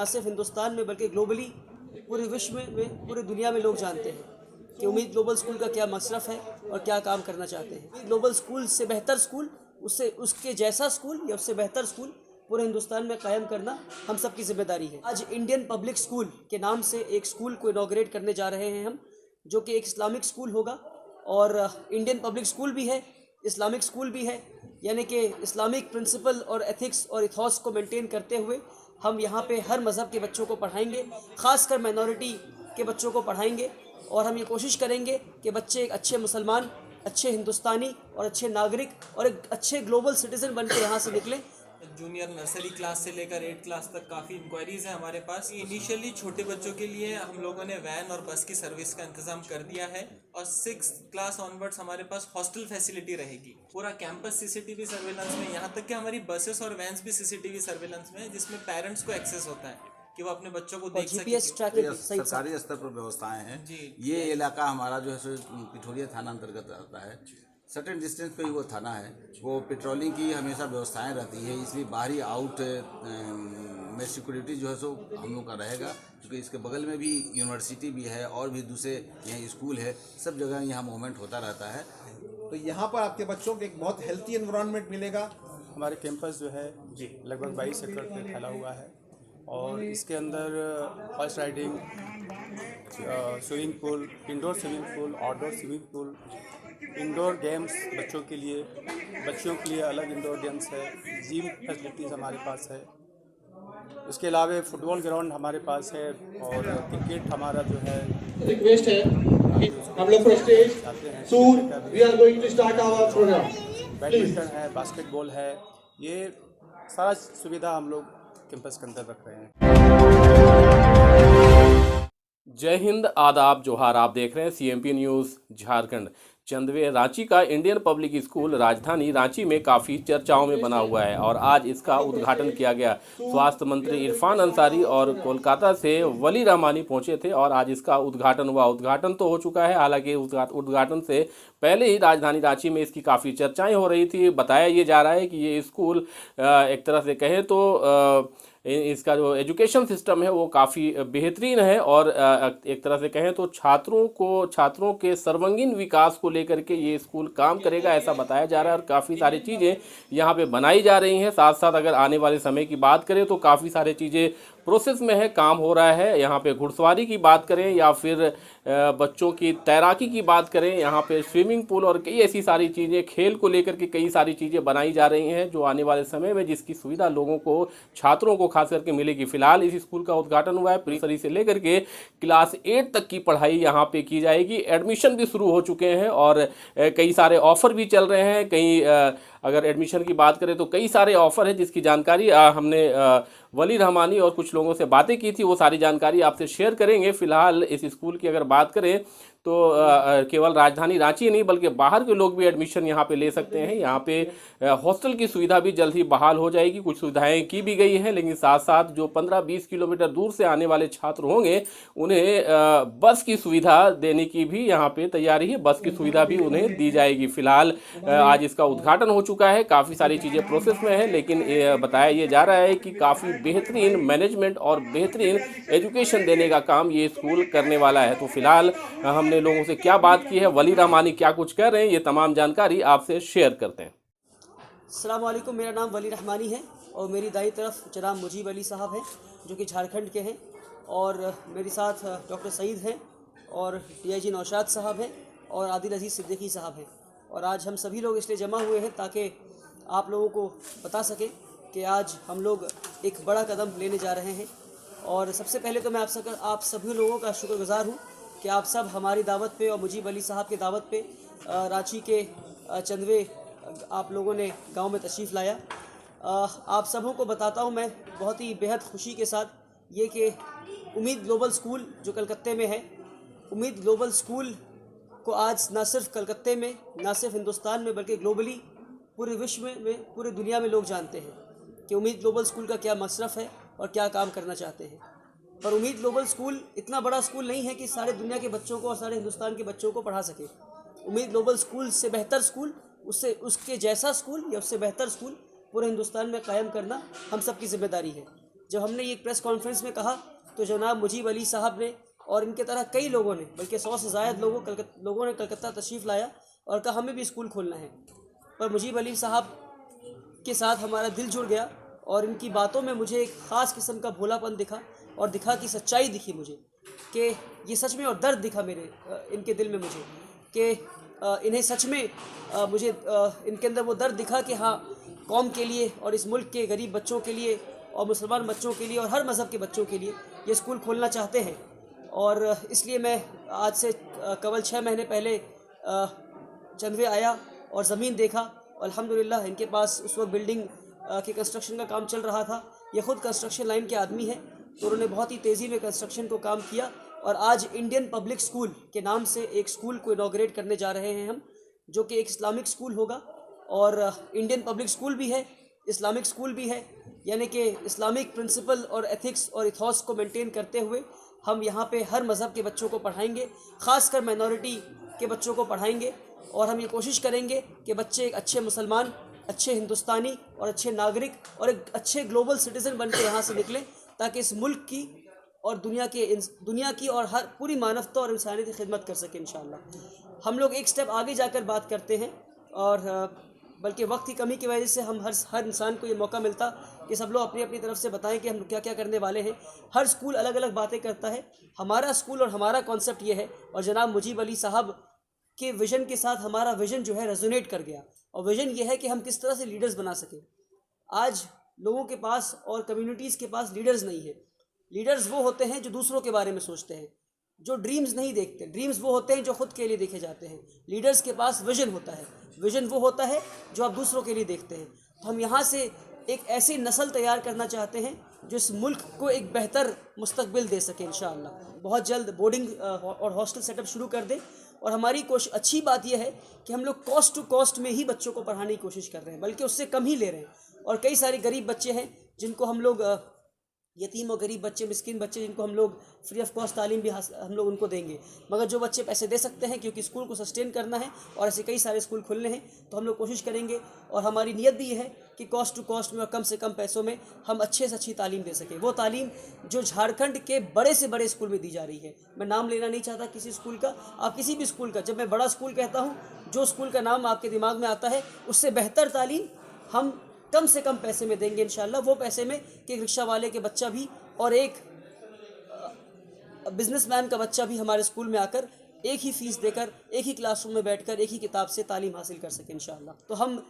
ना सिर्फ हिंदुस्तान में बल्कि ग्लोबली पूरे विश्व में पूरे दुनिया में लोग जानते हैं कि उम्मीद ग्लोबल स्कूल का क्या मसरफ़ है और क्या काम करना चाहते हैं। ग्लोबल स्कूल से बेहतर स्कूल, उससे उसके जैसा स्कूल या उससे बेहतर स्कूल पूरे हिंदुस्तान में कायम करना हम सब की जिम्मेदारी है। आज इंडियन पब्लिक स्कूल के नाम से एक स्कूल को इनॉग्रेट करने जा रहे हैं हम, जो कि एक इस्लामिक स्कूल होगा। और इंडियन पब्लिक स्कूल भी है, इस्लामिक स्कूल भी है, यानी कि इस्लामिक प्रिंसिपल और एथिक्स और इथॉस को मेंटेन करते हुए हम यहाँ पे हर मज़हब के बच्चों को पढ़ाएंगे, ख़ासकर माइनॉरिटी के बच्चों को पढ़ाएंगे। और हम ये कोशिश करेंगे कि बच्चे एक अच्छे मुसलमान, अच्छे हिंदुस्तानी और अच्छे नागरिक और एक अच्छे ग्लोबल सिटीज़न बन के यहाँ से निकलें। जूनियर नर्सरी क्लास से लेकर 8 क्लास तक काफ़ी इंक्वायरीज़ हैं हमारे पास। इनिशियली छोटे बच्चों के लिए हम लोगों ने वैन और बस की सर्विस का इंतज़ाम कर दिया है और 6th क्लास ऑनवर्ड्स हमारे पास हॉस्टल फैसिलिटी रहेगी। पूरा कैंपस सीसीटीवी सर्वेलेंस में, यहाँ तक कि हमारी बसेस और वैन्स भी सीसीटीवी सर्वेलेंस में है, जिसमें पेरेंट्स को एक्सेस होता है कि वो अपने बच्चों को देख सके। सरकारी स्तर पर व्यवस्थाएं हैं जी। ये इलाका हमारा जो है पिठोरिया थाना अंतर्गत आता है। सर्टेन डिस्टेंस पे ही वो थाना है। वो पेट्रोलिंग की हमेशा व्यवस्थाएं रहती है, इसलिए बाहरी आउट में सिक्योरिटी जो है सो हम लोग का रहेगा, क्योंकि इसके बगल में भी यूनिवर्सिटी भी है और भी दूसरे यहाँ स्कूल है, सब जगह यहाँ मूवमेंट होता रहता है। तो यहाँ पर आपके बच्चों को एक बहुत हेल्थी एनवायरनमेंट मिलेगा। हमारे कैंपस जो है जी लगभग 22 एकड़ पे फैला हुआ है और इसके अंदर horse riding, swimming pool, indoor swimming pool, outdoor swimming pool, indoor games बच्चों के लिए अलग इंडोर गेम्स है, जिम फैसिलिटीज़ हमारे पास है। इसके अलावा फुटबॉल ग्राउंड हमारे पास है और क्रिकेट हमारा जो है रिक्वेस्ट है कि हम लोग first stage soon we are going to start our program. Badminton है, बास्केटबॉल है, ये सारा सुविधा हम लोग कैंपस के अंदर रख रहे हैं। जय हिंद, आदाब, जोहार। आप देख रहे हैं CMP न्यूज़ झारखंड। चंदवे रांची का इंडियन पब्लिक स्कूल राजधानी रांची में काफ़ी चर्चाओं में बना हुआ है और आज इसका उद्घाटन किया गया। स्वास्थ्य मंत्री इरफान अंसारी और कोलकाता से वली रहमानी पहुंचे थे और आज इसका उद्घाटन हुआ। उद्घाटन तो हो चुका है, हालांकि उद्घाटन से पहले ही राजधानी रांची में इसकी काफ़ी चर्चाएं हो रही थी। बताया ये जा रहा है कि ये स्कूल एक तरह से कहें तो इसका जो एजुकेशन सिस्टम है वो काफ़ी बेहतरीन है और एक तरह से कहें तो छात्रों के सर्वांगीण विकास को लेकर के ये स्कूल काम करेगा, ऐसा बताया जा रहा है। और काफ़ी सारी चीज़ें यहाँ पे बनाई जा रही हैं। साथ साथ अगर आने वाले समय की बात करें तो काफ़ी सारी चीज़ें प्रोसेस में है, काम हो रहा है। यहाँ पे घुड़सवारी की बात करें या फिर बच्चों की तैराकी की बात करें, यहाँ पे स्विमिंग पूल और कई ऐसी सारी चीज़ें, खेल को लेकर के कई सारी चीज़ें बनाई जा रही हैं जो आने वाले समय में जिसकी सुविधा लोगों को, छात्रों को खास करके मिलेगी। फिलहाल इस स्कूल का उद्घाटन हुआ है। प्री नर्सरी से लेकर के क्लास 8 तक की पढ़ाई यहाँ पे की जाएगी। एडमिशन भी शुरू हो चुके हैं और कई सारे ऑफ़र भी चल रहे हैं। अगर एडमिशन की बात करें तो कई सारे ऑफ़र हैं जिसकी जानकारी हमने वली रहमानी और कुछ लोगों से बातें की थी, वो सारी जानकारी आपसे शेयर करेंगे। फ़िलहाल इस स्कूल की अगर बात करें तो केवल राजधानी रांची नहीं बल्कि बाहर के लोग भी एडमिशन यहाँ पे ले सकते हैं। यहाँ पे हॉस्टल की सुविधा भी जल्द ही बहाल हो जाएगी, कुछ सुविधाएं की भी गई हैं, लेकिन साथ साथ जो 15-20 किलोमीटर दूर से आने वाले छात्र होंगे उन्हें बस की सुविधा देने की भी यहाँ पे तैयारी है, बस की सुविधा भी उन्हें दी जाएगी। फिलहाल आज इसका उद्घाटन हो चुका है, काफ़ी सारी चीज़ें प्रोसेस में है, लेकिन बताया ये जा रहा है कि काफ़ी बेहतरीन मैनेजमेंट और बेहतरीन एजुकेशन देने का काम ये स्कूल करने वाला है। तो फिलहाल हमने लोगों से क्या बात की है, वली रहमानी क्या कुछ कह रहे हैं, ये तमाम जानकारी आपसे शेयर करते हैं। अस्सलाम वालेकुम, मेरा नाम वली रहमानी है और मेरी दाई तरफ जनाब मुजीब अली साहब हैं जो कि झारखंड के हैं और मेरे साथ डॉक्टर सईद हैं और DIG नौशाद साहब हैं और आदिल अजीज़ सिद्दीकी साहब हैं। और आज हम सभी लोग इसलिए जमा हुए हैं ताकि आप लोगों को बता सकें कि आज हम लोग एक बड़ा कदम लेने जा रहे हैं। और सबसे पहले तो मैं आप सभी लोगों का शुक्रगुज़ार हूँ कि आप सब हमारी दावत पे और मुजीब अली साहब की दावत पे रांची के चंदवे आप लोगों ने गांव में तशरीफ़ लाया। आप सबों को बताता हूं मैं बहुत ही बेहद खुशी के साथ ये कि उम्मीद ग्लोबल स्कूल जो कलकत्ते में है, उम्मीद ग्लोबल स्कूल को आज ना सिर्फ कलकत्ते में, ना सिर्फ हिंदुस्तान में बल्कि ग्लोबली पूरे विश्व में पूरे दुनिया में लोग जानते हैं कि उम्मीद ग्लोबल स्कूल का क्या मसरफ़ है और क्या काम करना चाहते हैं। पर उम्मीद ग्लोबल स्कूल इतना बड़ा स्कूल नहीं है कि सारे दुनिया के बच्चों को और सारे हिंदुस्तान के बच्चों को पढ़ा सके। उम्मीद ग्लोबल स्कूल से बेहतर स्कूल, उससे उसके जैसा स्कूल या उससे बेहतर स्कूल पूरे हिंदुस्तान में कायम करना हम सब की जिम्मेदारी है। जब हमने ये प्रेस कॉन्फ्रेंस में कहा तो जनाब मुजीब अली साहब ने और इनके तरह कई लोगों ने, बल्कि 100 से ज़ायद लोगों ने कलकत्ता तशरीफ़ लाया और कहा हमें भी स्कूल खोलना है। पर मुजीब अली साहब के साथ हमारा दिल जुड़ गया और इनकी बातों में मुझे एक ख़ास किस्म का भोलापन दिखा और दिखा कि सच्चाई दिखी मुझे कि ये सच में, और दर्द दिखा मेरे इनके दिल में मुझे कि इन्हें सच में मुझे इनके अंदर वो दर्द दिखा कि हाँ, कौम के लिए और इस मुल्क के गरीब बच्चों के लिए और मुसलमान बच्चों के लिए और हर मज़हब के बच्चों के लिए ये स्कूल खोलना चाहते हैं। और इसलिए मैं आज से कबल 6 महीने पहले चंदवे आया और ज़मीन देखा। अल्हम्दुलिल्लाह इनके पास उस वक्त बिल्डिंग के कंस्ट्रक्शन का काम चल रहा था। ये ख़ुद कंस्ट्रक्शन लाइन के आदमी हैं, तो उन्होंने बहुत ही तेज़ी में कंस्ट्रक्शन को काम किया और आज इंडियन पब्लिक स्कूल के नाम से एक स्कूल को इनॉग्रेट करने जा रहे हैं हम, जो कि एक इस्लामिक स्कूल होगा। और इंडियन पब्लिक स्कूल भी है, इस्लामिक स्कूल भी है, यानी कि इस्लामिक प्रिंसिपल और एथिक्स और इथॉस को मेंटेन करते हुए हम यहाँ पे हर मज़हब के बच्चों को पढ़ाएंगे, ख़ासकर माइनॉरिटी के बच्चों को पढ़ाएंगे। और हम ये कोशिश करेंगे कि बच्चे एक अच्छे मुसलमान, अच्छे हिंदुस्तानी और अच्छे नागरिक और एक अच्छे ग्लोबल सिटीज़न बन के यहाँ से निकलें, ताकि इस मुल्क की और दुनिया की और हर पूरी मानवता और इंसानियत की खिदमत कर सकें इंशाअल्लाह। हम लोग एक स्टेप आगे जाकर बात करते हैं और बल्कि वक्त की कमी की वजह से हम हर इंसान को ये मौका मिलता कि सब लोग अपनी अपनी तरफ से बताएं कि हम क्या क्या करने वाले हैं। हर स्कूल अलग अलग बातें करता है, हमारा स्कूल और हमारा कॉन्सेप्ट ये है। और जनाब मुजीब अली साहब के विज़न के साथ हमारा विज़न जो है रेजोनेट कर गया, और विज़न ये है कि हम किस तरह से लीडर्स बना सकें। आज लोगों के पास और कम्युनिटीज़ के पास लीडर्स नहीं है। लीडर्स वो होते हैं जो दूसरों के बारे में सोचते हैं, जो ड्रीम्स नहीं देखते। ड्रीम्स वो होते हैं जो ख़ुद के लिए देखे जाते हैं। लीडर्स के पास विज़न होता है, विज़न वो होता है जो आप दूसरों के लिए देखते हैं। तो हम यहाँ से एक ऐसी नस्ल तैयार करना चाहते हैं जो इस मुल्क को एक बेहतर मुस्तकबिल दे सके इंशाअल्लाह। बहुत जल्द बोर्डिंग और हॉस्टल सेटअप शुरू कर दें। और हमारी अच्छी बात यह है कि हम लोग कॉस्ट टू कॉस्ट में ही बच्चों को पढ़ाने की कोशिश कर रहे हैं, बल्कि उससे कम ही ले रहे हैं। और कई सारे गरीब बच्चे हैं जिनको हम लोग यतीम और गरीब बच्चे, मिस्किन बच्चे, जिनको हम लोग फ्री ऑफ कॉस्ट तालीम भी हम लोग उनको देंगे। मगर जो बच्चे पैसे दे सकते हैं, क्योंकि स्कूल को सस्टेन करना है और ऐसे कई सारे स्कूल खुलने हैं, तो हम लोग कोशिश करेंगे। और हमारी नीयत भी ये है कि कॉस्ट टू कॉस्ट में और कम से कम पैसों में हम अच्छे से अच्छी तालीम दे सकें। वो तालीम जो झारखंड के बड़े से बड़े स्कूल में दी जा रही है। मैं नाम लेना नहीं चाहता किसी स्कूल का, आप किसी भी स्कूल का, जब मैं बड़ा स्कूल कहता हूँ, जो स्कूल का नाम आपके दिमाग में आता है, उससे बेहतर तालीम हम कम से कम पैसे में देंगे इंशाल्लाह। वो पैसे में कि एक रिक्शा वाले के बच्चा भी और एक बिजनेसमैन का बच्चा भी हमारे स्कूल में आकर एक ही फ़ीस देकर, एक ही क्लासरूम में बैठकर, एक ही किताब से तालीम हासिल कर सके इंशाअल्लाह। तो हम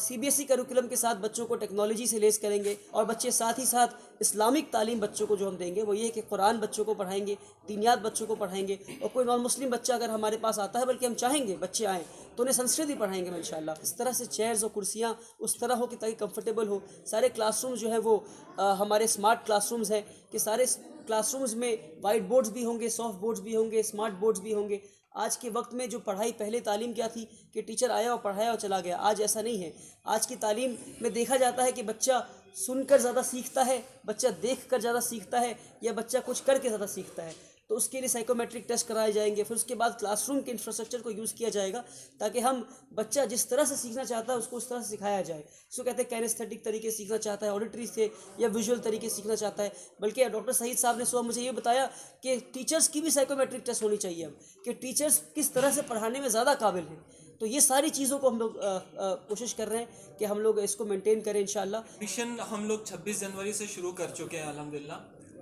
CBSE करिकुलम के साथ बच्चों को टेक्नोलॉजी से लेस करेंगे। और बच्चे साथ ही साथ इस्लामिक तालीम बच्चों को जो हम देंगे वो ये है कि कुरान बच्चों को पढ़ाएंगे, दीनियात बच्चों को पढ़ाएंगे। और कोई नॉन मुस्लिम बच्चा अगर हमारे पास आता है, बल्कि हम चाहेंगे बच्चे आएँ, तो उन्हें संस्कृत भी पढ़ाएंगे हम इंशाअल्लाह। इस तरह से चेयर्स और कुर्सियाँ उस तरह हो कि ताकि कंफर्टेबल हो। सारे क्लासरूम जो है वो हमारे स्मार्ट क्लासरूम्स हैं कि सारे क्लासरूम्स में वाइट बोर्ड्स भी होंगे, सॉफ्ट बोर्ड्स भी होंगे, स्मार्ट बोर्ड्स भी होंगे। आज के वक्त में जो पढ़ाई, पहले तालीम क्या थी कि टीचर आया और पढ़ाया और चला गया। आज ऐसा नहीं है। आज की तालीम में देखा जाता है कि बच्चा सुनकर ज़्यादा सीखता है, बच्चा देखकर ज़्यादा सीखता है, या बच्चा कुछ करके ज़्यादा सीखता है। तो उसके लिए साइकोमेट्रिक टेस्ट कराए जाएंगे। फिर उसके बाद क्लासरूम के इंफ्रास्ट्रक्चर को यूज़ किया जाएगा, ताकि हम बच्चा जिस तरह से सीखना चाहता है उसको उस तरह से सिखाया जाए। इसको कहते हैं कैनेस्थेटिक तरीके से सीखना चाहता है, ऑडिटरी से या विजुअल तरीके से सीखना चाहता है। बल्कि डॉक्टर सईद साहब ने सुबह मुझे ये बताया कि टीचर्स की भी साइकोमेट्रिक टेस्ट होनी चाहिए अब, कि टीचर्स किस तरह से पढ़ाने में ज़्यादा काबिल हैं। तो ये सारी चीज़ों को हम लोग कोशिश कर रहे हैं कि हम लोग इसको मेंटेन करें इंशाअल्लाह। मिशन हम लोग 26 जनवरी से शुरू कर चुके हैं अल्हम्दुलिल्लाह,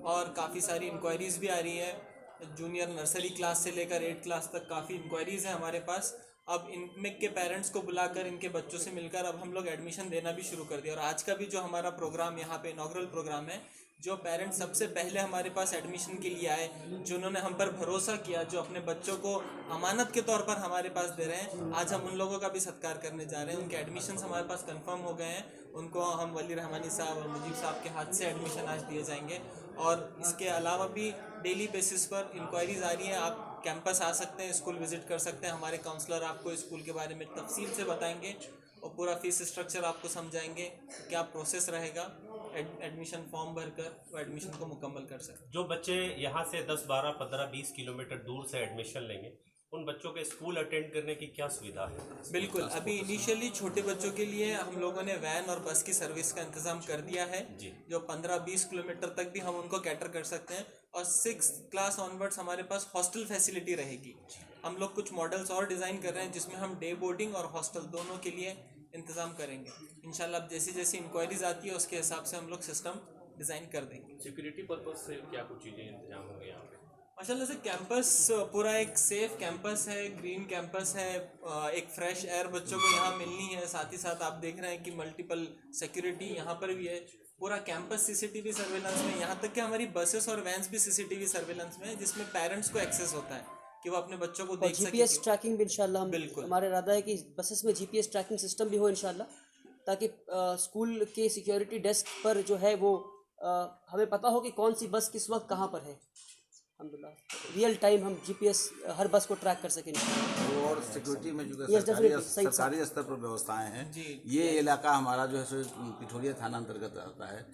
और काफ़ी सारी इंक्वायरीज़ भी आ रही है। जूनियर नर्सरी क्लास से लेकर 8 क्लास तक काफ़ी इंक्वायरीज़ हैं हमारे पास। अब इनमें के पेरेंट्स को बुलाकर, इनके बच्चों से मिलकर अब हम लोग एडमिशन देना भी शुरू कर दिया। और आज का भी जो हमारा प्रोग्राम यहाँ पे इनॉग्रल प्रोग्राम है, जो पेरेंट्स सबसे पहले हमारे पास एडमिशन के लिए आए, जिन्होंने हम पर भरोसा किया, जो अपने बच्चों को अमानत के तौर पर हमारे पास दे रहे हैं, आज हम उन लोगों का भी सत्कार करने जा रहे हैं। उनके एडमिशन्स हमारे पास कंफर्म हो गए हैं। उनको हम वली रहमानी साहब और मुजीब साहब के हाथ से एडमिशन आज दिए जाएंगे। और इसके अलावा भी डेली बेसिस पर इंक्वायरीज़ आ रही हैं। आप कैंपस आ सकते हैं, स्कूल विज़िट कर सकते हैं। हमारे काउंसलर आपको स्कूल के बारे में तफसील से बताएंगे और पूरा फीस स्ट्रक्चर आपको समझाएंगे, क्या प्रोसेस रहेगा। एडमिशन फॉर्म भरकर वो एडमिशन को मुकम्मल कर सकते हैं। जो बच्चे यहाँ से 10, 12, 15, 20 किलोमीटर दूर से एडमिशन लेंगे, उन बच्चों के स्कूल अटेंड करने की क्या सुविधा है? बिल्कुल, अभी इनिशियली छोटे बच्चों के लिए हम लोगों ने वैन और बस की सर्विस का इंतज़ाम कर दिया है जो 15-20 किलोमीटर तक भी हम उनको कैटर कर सकते हैं। और 6th क्लास ऑनवर्ड्स हमारे पास हॉस्टल फैसिलिटी रहेगी। हम लोग कुछ मॉडल्स और डिज़ाइन कर रहे हैं जिसमें हम डे बोर्डिंग और हॉस्टल दोनों के लिए इंतज़ाम करेंगे। इंशाल्लाह अब जैसी जैसी इंक्वायरीज आती है उसके हिसाब से हम लोग सिस्टम डिज़ाइन कर देंगे। सिक्योरिटी पर्पज से क्या कुछ चीज़ें इंतजाम होंगे यहाँ पे? माशाल्लाह से कैंपस पूरा एक सेफ कैंपस है, ग्रीन कैंपस है, एक फ्रेश एयर बच्चों को यहाँ मिलनी है। साथ ही साथ आप देख रहे हैं कि मल्टीपल सिक्योरिटी यहाँ पर भी है। पूरा कैंपस सीसीटीवी सर्वेलेंस में, यहाँ तक कि हमारी बसेस और वैन्स भी सीसीटीवी सर्वेलेंस में है जिसमें पेरेंट्स को एक्सेस होता है कि वो अपने बच्चों को देख सके। जीपीएस ट्रैकिंग भी इंशाल्लाह बिल्कुल। हमारा इरादा है कि बसेस में जीपीएस ट्रैकिंग सिस्टम भी हो इंशाल्लाह, ताकि स्कूल के सिक्योरिटी डेस्क पर जो है वो हमें पता हो कि कौन सी बस किस वक्त कहाँ पर है। अल्हम्दुलिल्लाह रियल टाइम हम जीपीएस हर बस को ट्रैक कर सकें। और सिक्योरिटी में जो Yes, definitely, सही सरकारी स्तर पर व्यवस्थाएं हैं, ये इलाका हमारा जो है सो पिठोरिया थाना अंतर्गत आता है।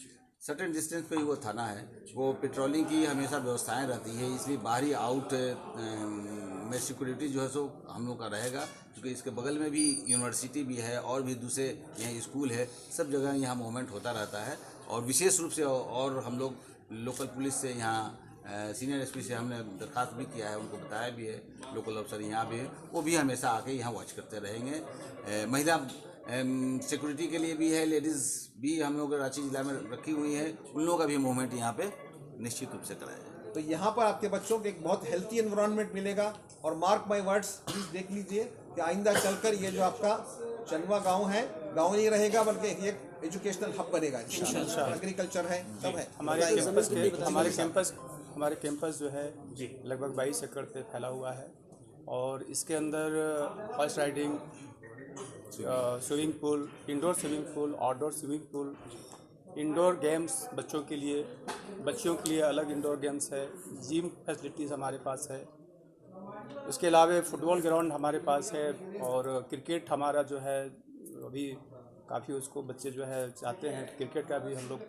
सर्टेन डिस्टेंस पे ही वो थाना है, वो पेट्रोलिंग की हमेशा व्यवस्थाएं रहती है, इसलिए बाहरी आउट में सिक्योरिटी जो है सो हम लोग का रहेगा, क्योंकि इसके बगल में भी यूनिवर्सिटी भी है और भी दूसरे यहाँ स्कूल है, सब जगह यहाँ मूवमेंट होता रहता है। और विशेष रूप से और हम लोग लोकल पुलिस से यहाँ सीनियर एसपी से हमने दरख्वास्त भी किया है, उनको बताया भी है, लोकल अफसर यहाँ भी है, वो भी हमेशा आके यहाँ वॉच करते रहेंगे। महिला सिक्योरिटी के लिए भी है, लेडीज़ भी हम लोग रांची जिला में रखी हुई है, उन लोगों का भी मूवमेंट यहाँ पे निश्चित रूप से कराया जाए। तो यहाँ पर आपके बच्चों को एक बहुत हेल्थी एनवायरनमेंट मिलेगा। और मार्क माय वर्ड्स, प्लीज देख लीजिए कि आइंदा चलकर ये जो आपका चंदवा गांव है, गांव नहीं रहेगा बल्कि एक एजुकेशनल हब बनेगा इंशाल्लाह। एग्रीकल्चर है, सब है। हमारे कैंपस जो है लगभग 22 एकड़ पे फैला हुआ है और इसके अंदर horse riding, swimming pool, indoor swimming pool, outdoor swimming pool, indoor games बच्चों के लिए अलग इंडोर गेम्स है, जिम फैसिलिटीज़ हमारे पास है। इसके अलावा फुटबॉल ग्राउंड हमारे पास है और क्रिकेट हमारा जो है अभी काफ़ी उसको बच्चे जो है चाहते हैं, क्रिकेट का भी हम लोग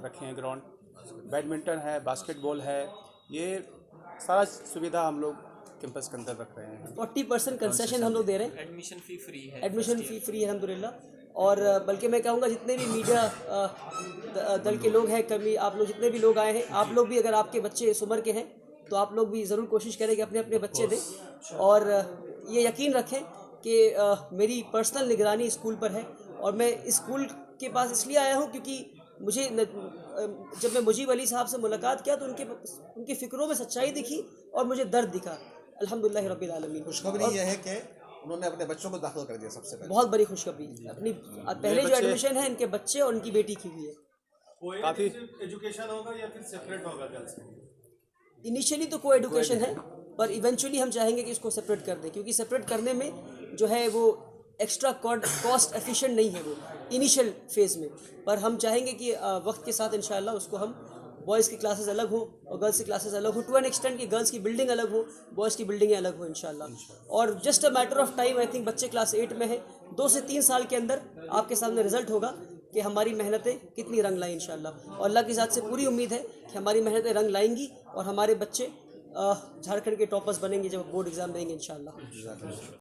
रखे हैं ग्राउंड, बैडमिंटन है, बास्केटबॉल है, ये सारा सुविधा हम लोग कैंपस के अंदर रख रहे हैं। 40% कंसेशन हम लोग दे रहे हैं, एडमिशन फ़ी फ्री है, एडमिशन फ़ी फ्री है अल्हम्दुलिल्लाह। और बल्कि मैं कहूँगा जितने भी मीडिया दल के लोग हैं, कभी आप लोग जितने भी लोग आए हैं, आप लोग भी अगर आपके बच्चे इस उम्र के हैं तो आप लोग भी ज़रूर कोशिश करें कि अपने अपने बच्चे दें। और ये यकीन रखें कि मेरी पर्सनल निगरानी स्कूल पर है और मैं स्कूल के पास इसलिए आया हूँ क्योंकि मुझे जब मैं मुजीब अली साहब से मुलाकात किया तो उनकी फ़िक्रों में सच्चाई दिखी और मुझे दर्द दिखा। अल्हम्दुलिल्लाह रब्बिल आलमीन। खुशखबरी यह है कि उन्होंने अपने बच्चों को दाखिल कर दिया। सबसे पहले बहुत बड़ी खुशखबरी, अपनी पहले जो एडमिशन है इनके बच्चे और उनकी बेटी की हुई है। काफ़ी एजुकेशन होगा या फिर सेपरेट होगा गर्ल्स? इनिशियली तो को एडुकेशन है, पर इवेंचुअली हम चाहेंगे कि इसको सेपरेट कर दें, क्योंकि सेपरेट करने में जो है वो एक्स्ट्रा कॉस्ट एफिशिएंट नहीं है वो इनिशियल फेज़ में। पर हम चाहेंगे कि वक्त के साथ इंशाल्लाह उसको हम बॉयज़ की क्लासेस अलग हो और गर्ल्स की क्लासेस अलग हो, टू एन एक्सटेंट कि गर्ल्स की बिल्डिंग अलग हो, बॉयज़ की बिल्डिंगें अलग हो इंशाल्लाह। और just a matter of time, I think बच्चे क्लास 8 में है, 2 से 3 साल के अंदर आपके सामने रिजल्ट होगा कि हमारी मेहनतें कितनी रंग लाई इंशाल्लाह। और अल्लाह की ज़ात से पूरी उम्मीद है कि हमारी मेहनतें रंग लाएंगी और हमारे बच्चे झारखंड के टॉपर्स बनेंगे जब बोर्ड एग्ज़ाम देंगे इंशाल्लाह।